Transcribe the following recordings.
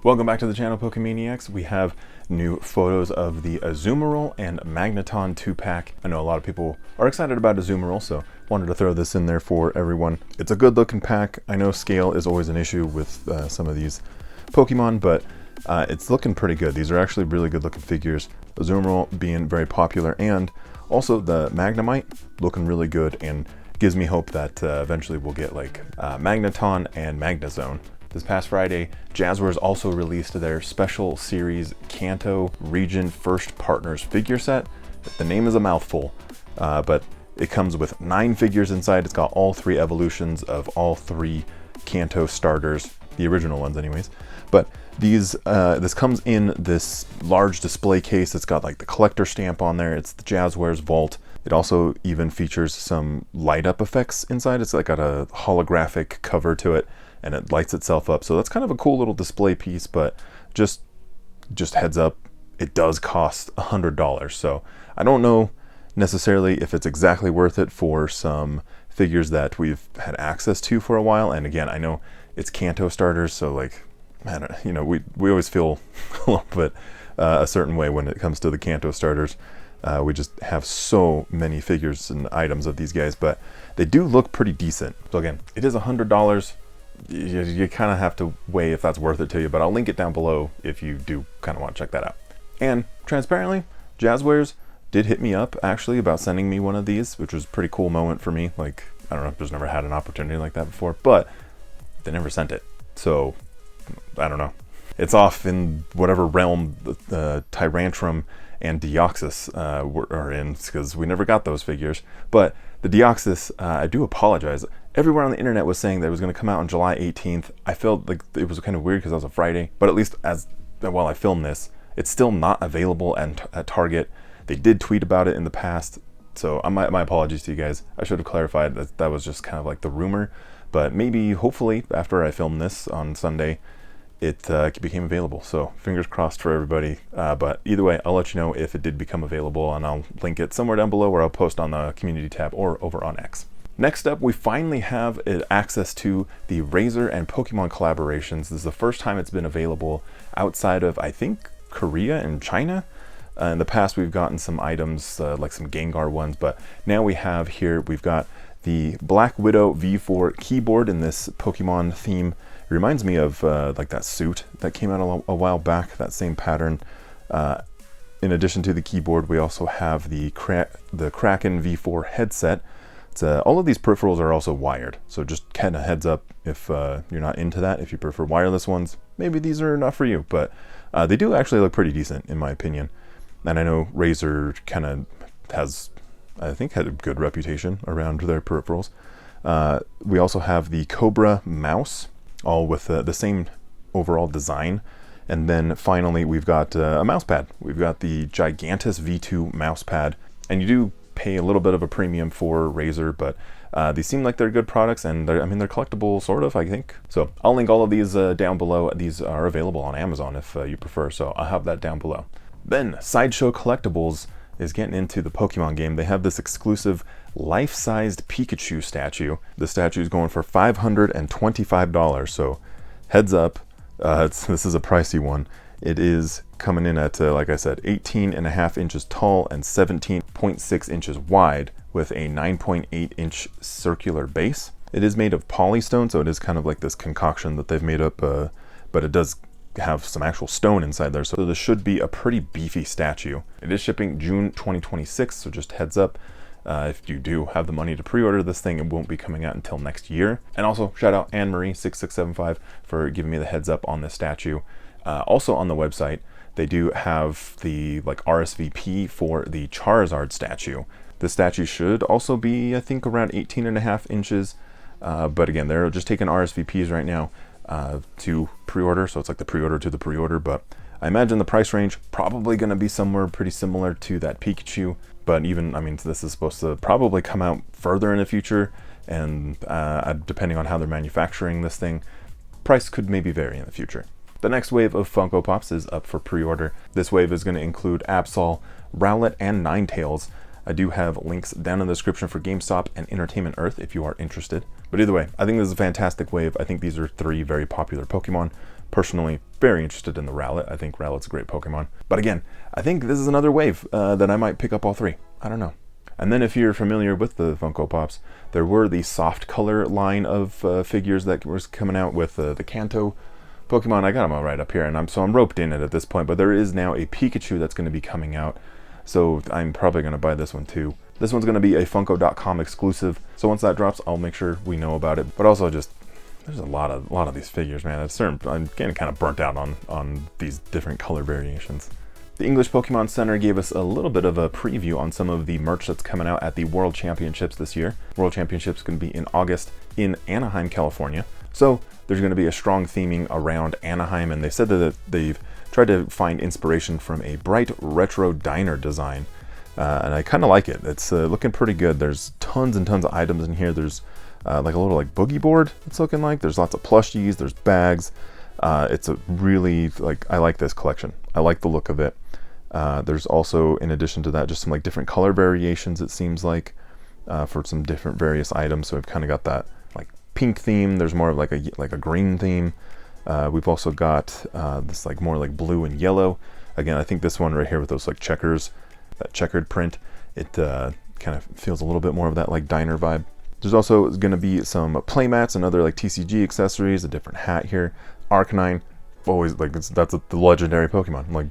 Welcome back to the channel, Pokemaniacs. We have new photos of the Azumarill and Magneton 2-pack. I know a lot of people are excited about Azumarill, so wanted to throw this in there for everyone. It's a good looking pack. I know scale is always an issue with some of these Pokemon, but it's looking pretty good. These are actually really good looking figures. Azumarill being very popular, and also the Magnemite looking really good, and gives me hope that eventually we'll get like Magneton and Magnezone. This past Friday, Jazzwares also released their special series Kanto Region First Partners figure set. The name is a mouthful, but it comes with 9 figures inside. It's got all 3 evolutions of all 3 Kanto starters, the original ones anyways. But these this comes in this large display case. It's got like the collector stamp on there. It's the Jazzwares Vault. It also even features some light up effects inside. It's like got a holographic cover to it, and it lights itself up. So that's kind of a cool little display piece, but just heads up, it does cost $100. So I don't know necessarily if it's exactly worth it for some figures that we've had access to for a while. And again, I know it's Kanto starters, so like, man, you know, we always feel a little bit a certain way when it comes to the Kanto starters. We just have so many figures and items of these guys, but they do look pretty decent. So again, it is $100. You kind of have to weigh if that's worth it to you, but I'll link it down below if you do kind of want to check that out. And transparently, Jazzwares did hit me up actually about sending me one of these, which was a pretty cool moment for me. Like, I don't know, just never had an opportunity like that before, but they never sent it. So I don't know. It's off in whatever realm the Tyrantrum and Deoxys are in, because we never got those figures. But the Deoxys, I do apologize. Everywhere on the internet was saying that it was going to come out on July 18th. I felt like it was kind of weird because that was a Friday, but at least while I film this, it's still not available at Target. They did tweet about it in the past, so my apologies to you guys. I should have clarified that was just kind of like the rumor, but maybe, hopefully, after I film this on Sunday, it became available. So fingers crossed for everybody. But either way, I'll let you know if it did become available, and I'll link it somewhere down below, or I'll post on the community tab or over on X. Next up, we finally have access to the Razer and Pokemon collaborations. This is the first time it's been available outside of, I think, Korea and China. In the past, we've gotten some items like some Gengar ones, but now we've got the Black Widow V4 keyboard in this Pokemon theme. It reminds me of like that suit that came out a while back, that same pattern. In addition to the keyboard, we also have the Kraken V4 headset. All of these peripherals are also wired, so just kind of heads up if you're not into that. If you prefer wireless ones, maybe these are not for you, but they do actually look pretty decent in my opinion. And I know Razer kind of has, I think, had a good reputation around their peripherals. We also have the Cobra mouse, all with the same overall design. And then finally, we've got a mouse pad. We've got the Gigantus V2 mouse pad, and you do pay a little bit of a premium for Razer, but these seem like they're good products, and they're collectible, sort of, I think. So I'll link all of these down below. These are available on Amazon if you prefer, so I'll have that down below. Then Sideshow Collectibles is getting into the Pokemon game. They have this exclusive life-sized Pikachu statue. The statue is going for $525, so heads up, this is a pricey one. It is coming in at, like I said, 18.5 inches tall and 17.6 inches wide with a 9.8 inch circular base. It is made of polystone, so it is kind of like this concoction that they've made up, but it does have some actual stone inside there, so this should be a pretty beefy statue. It is shipping June 2026, so just heads up. If you do have the money to pre-order this thing, it won't be coming out until next year. And also shout out Anne-Marie6675 for giving me the heads up on this statue. Also on the website, they do have the like RSVP for the Charizard statue. The statue should also be, I think, around 18.5 inches. But again, they're just taking RSVPs right now to pre-order, so it's like the pre-order to the pre-order. But I imagine the price range probably going to be somewhere pretty similar to that Pikachu. But even, I mean, this is supposed to probably come out further in the future, and depending on how they're manufacturing this thing, price could maybe vary in the future. The next wave of Funko Pops is up for pre-order. This wave is going to include Absol, Rowlet, and Ninetales. I do have links down in the description for GameStop and Entertainment Earth if you are interested. But either way, I think this is a fantastic wave. I think these are 3 very popular Pokemon. Personally, very interested in the Rowlet. I think Rowlet's a great Pokemon. But again, I think this is another wave that I might pick up all three. I don't know. And then if you're familiar with the Funko Pops, there were the soft color line of figures that was coming out with the Kanto Pokemon. I got them all right up here, and I'm roped in it at this point. But there is now a Pikachu that's going to be coming out, so I'm probably going to buy this one too. This one's going to be a Funko.com exclusive, so once that drops, I'll make sure we know about it. But also just, there's a lot of these figures, man. I'm getting kind of burnt out on these different color variations. The English Pokemon Center gave us a little bit of a preview on some of the merch that's coming out at the World Championships this year. World Championships going to be in August in Anaheim, California. So there's going to be a strong theming around Anaheim, and they said that they've tried to find inspiration from a bright retro diner design. And I kind of like it. It's looking pretty good. There's tons and tons of items in here. There's like a little like boogie board it's looking like. There's lots of plushies. There's bags. It's a really, I like this collection. I like the look of it. There's also, in addition to that, just some like different color variations, it seems like, for some different various items. So we've kind of got that like pink theme. There's more of like a green theme. We've also got this like more like blue and yellow. Again, I think this one right here with those like checkers, that checkered print, it kind of feels a little bit more of that like diner vibe. There's also going to be some playmats and other like TCG accessories, a different hat here. Arcanine, always like that's the legendary Pokemon. Like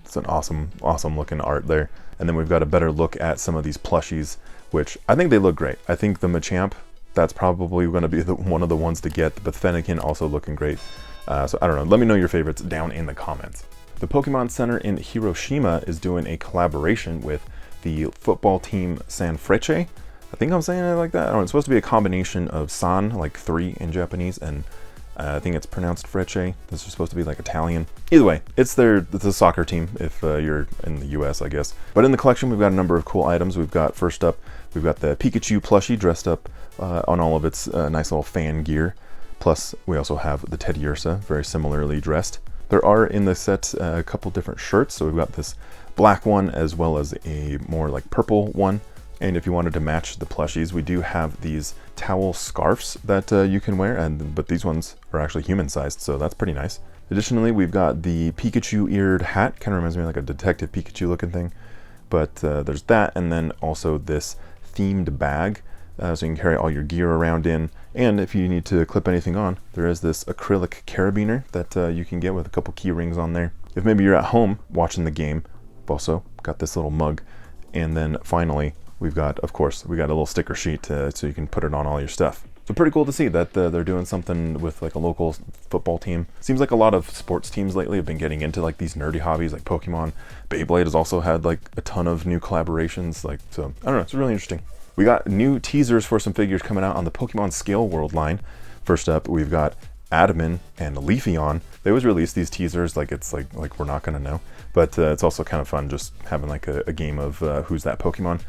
it's an awesome looking art there. And then we've got a better look at some of these plushies, which I think they look great. I think the Machamp, that's probably going to be one of the ones to get. The Fennekin also looking great. So I don't know. Let me know your favorites down in the comments. The Pokemon Center in Hiroshima is doing a collaboration with the football team San Frecce. I think I'm saying it like that. I don't know. It's supposed to be a combination of San, like 3 in Japanese, and I think it's pronounced Frecce. This is supposed to be like Italian. Either way, it's a soccer team if you're in the US, I guess. But in the collection, we've got a number of cool items. We've got, first up, we've got the Pikachu plushie dressed up on all of its nice little fan gear. Plus, we also have the Teddiursa, very similarly dressed. There are in the set a couple different shirts. So we've got this black one as well as a more like purple one. And if you wanted to match the plushies, we do have these towel scarves that you can wear, but these ones are actually human sized, so that's pretty nice. Additionally, we've got the Pikachu eared hat, kind of reminds me of like a Detective Pikachu looking thing, but there's that, and then also this themed bag, so you can carry all your gear around in, and if you need to clip anything on, there is this acrylic carabiner that you can get with a couple key rings on there. If maybe you're at home watching the game, we've also got this little mug, and then finally, we've got, of course, we got a little sticker sheet so you can put it on all your stuff. So pretty cool to see that they're doing something with like a local football team. Seems like a lot of sports teams lately have been getting into like these nerdy hobbies like Pokemon. Beyblade has also had like a ton of new collaborations. So I don't know, it's really interesting. We got new teasers for some figures coming out on the Pokemon Scale World line. First up, we've got Adamant and Leafeon. They always release these teasers like it's like we're not gonna know. But it's also kind of fun just having like a game of who's that Pokemon.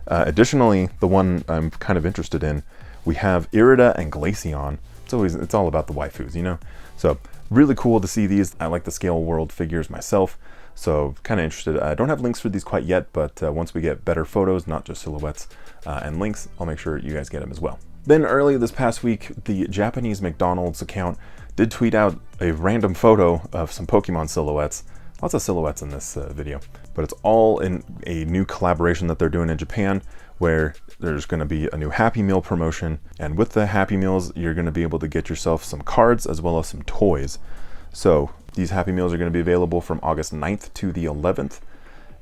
Additionally, the one I'm kind of interested in, we have Irida and Glaceon. It's all about the waifus, you know? So really cool to see these. I like the Scale World figures myself, so kind of interested. I don't have links for these quite yet, but once we get better photos, not just silhouettes and links, I'll make sure you guys get them as well. Then early this past week, the Japanese McDonald's account did tweet out a random photo of some Pokemon silhouettes. Lots of silhouettes in this video, but it's all in a new collaboration that they're doing in Japan where there's going to be a new Happy Meal promotion, and with the Happy Meals you're going to be able to get yourself some cards as well as some toys. So these Happy Meals are going to be available from August 9th to the 11th,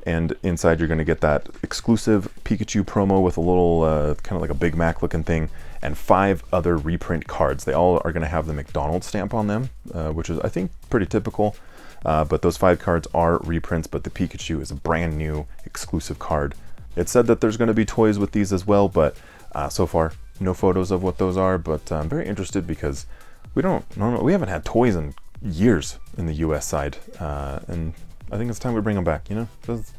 and inside you're going to get that exclusive Pikachu promo with a little kind of like a Big Mac looking thing and 5 other reprint cards. They all are going to have the McDonald's stamp on them, which is I think pretty typical. But those 5 cards are reprints, but the Pikachu is a brand new exclusive card. It said that there's going to be toys with these as well, but so far no photos of what those are, but I'm very interested because we haven't had toys in years in the US side, and I think it's time we bring them back, you know?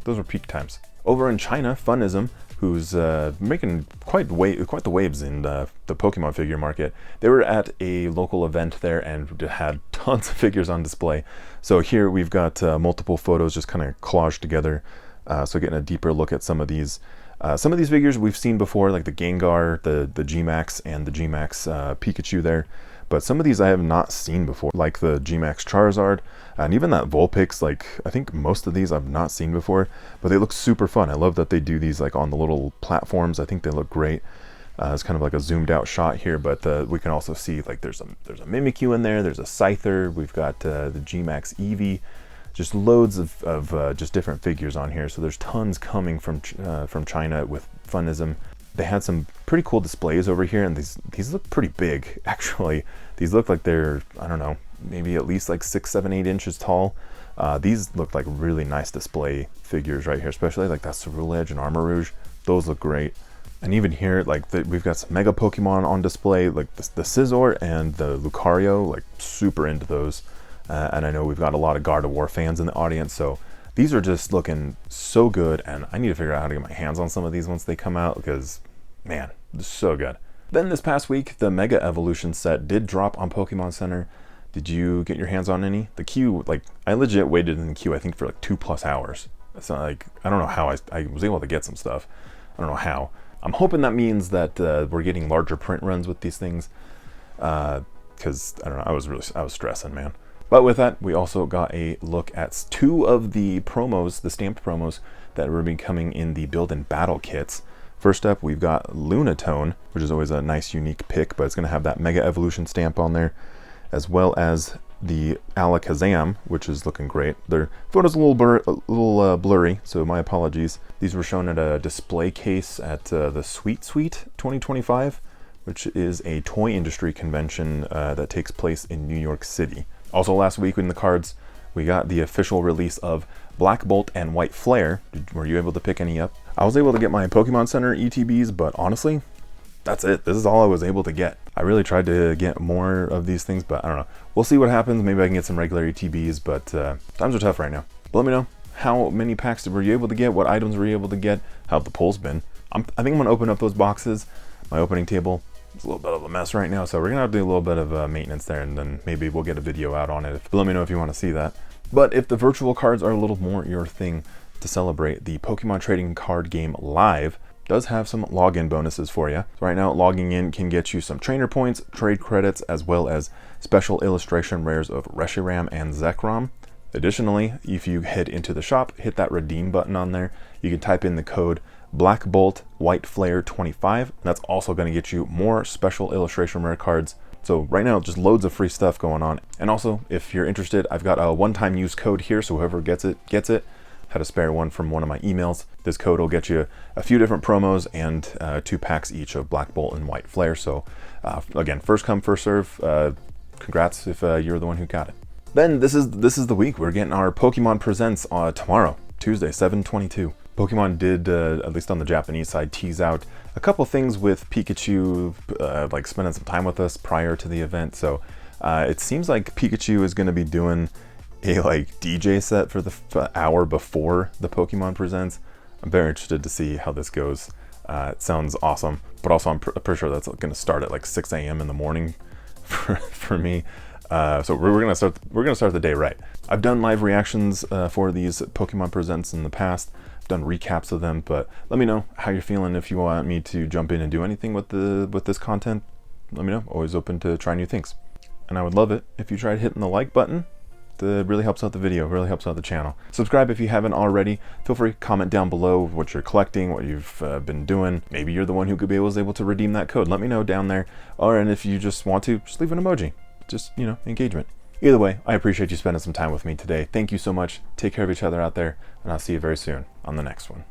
Those are peak times. Over in China, Funism, who's making quite the waves in the Pokemon figure market. They were at a local event there and had tons of figures on display. So here we've got multiple photos just kind of collaged together. So getting a deeper look at some of these. Some of these figures we've seen before, like the Gengar, the G-Max, and the G-Max Pikachu there. but some of these I have not seen before, like the G-Max Charizard, and even that Vulpix. Like, I think most of these I've not seen before, but they look super fun. I love that they do these like on the little platforms. I think they look great. It's kind of like a zoomed out shot here, but we can also see like there's a Mimikyu in there, there's a Scyther, we've got the G-Max Eevee, just loads of just different figures on here. So there's tons coming from China with Funism. They had some pretty cool displays over here, and these look pretty big, actually. These look like they're, I don't know, maybe at least like 6, 7, 8 inches tall. These look like really nice display figures right here, especially like that Ceruledge and Armarouge. Those look great. And even here, like we've got some Mega Pokemon on display, like the Scizor and the Lucario, like super into those. And I know we've got a lot of Gardevoir fans in the audience, so these are just looking so good, and I need to figure out how to get my hands on some of these once they come out, because, man, they're so good. Then this past week, the Mega Evolution set did drop on Pokemon Center. Did you get your hands on any? The queue, like, I legit waited in the queue, I think, for like 2+ hours. It's not like, I don't know how I was able to get some stuff. I don't know how. I'm hoping that means that we're getting larger print runs with these things, because, I don't know, I was stressing, man. But with that, we also got a look at 2 of the promos, the stamped promos, that will be coming in the Build and Battle kits. First up, we've got Lunatone, which is always a nice, unique pick, but it's going to have that Mega Evolution stamp on there, as well as the Alakazam, which is looking great. Their photo's a little blurry, so my apologies. These were shown at a display case at the Sweet Suite 2025, which is a toy industry convention that takes place in New York City. Also last week in the cards, we got the official release of Black Bolt and White Flare. Were you able to pick any up? I was able to get my Pokemon Center ETBs, but honestly, that's it. This is all I was able to get. I really tried to get more of these things, but I don't know. We'll see what happens. Maybe I can get some regular ETBs, but times are tough right now. But let me know, how many packs were you able to get? What items were you able to get? How have the polls been? I think I'm going to open up those boxes. My opening table, it's a little bit of a mess right now, so we're gonna have to do a little bit of maintenance there, and then maybe we'll get a video out on it. But let me know if you want to see that. But if the virtual cards are a little more your thing to celebrate, the Pokemon Trading Card Game Live does have some login bonuses for you. So right now, logging in can get you some trainer points, trade credits, as well as special illustration rares of Reshiram and Zekrom. Additionally, if you head into the shop, hit that redeem button on there, you can type in the code Black Bolt White Flare 25. That's also going to get you more special illustration rare cards. So right now, just loads of free stuff going on. And also, if you're interested, I've got a one-time use code here, so whoever gets it, gets it. Had a spare one from one of my emails. This code will get you a few different promos and 2 packs each of Black Bolt and White Flare. So again, first come, first serve. Congrats if you're the one who got it. Then this is the week. We're getting our Pokemon Presents tomorrow, Tuesday, 7/22. Pokemon did, at least on the Japanese side, tease out a couple things with Pikachu, like spending some time with us prior to the event. So it seems like Pikachu is going to be doing a like DJ set for the hour before the Pokemon Presents. I'm very interested to see how this goes. It sounds awesome, but also I'm pretty sure that's going to start at like 6 a.m. in the morning for me. So we're gonna start the day right. I've done live reactions for these Pokemon Presents in the past. I've done recaps of them, but let me know how you're feeling. If you want me to jump in and do anything with this content, let me know. Always open to try new things. And I would love it if you tried hitting the like button. That really helps out the video, really helps out the channel. Subscribe if you haven't already. Feel free to comment down below what you're collecting, what you've been doing. Maybe you're the one who was able to redeem that code. Let me know down there. Or and if you just want to, just leave an emoji. Just, engagement. Either way, I appreciate you spending some time with me today. Thank you so much. Take care of each other out there, and I'll see you very soon on the next one.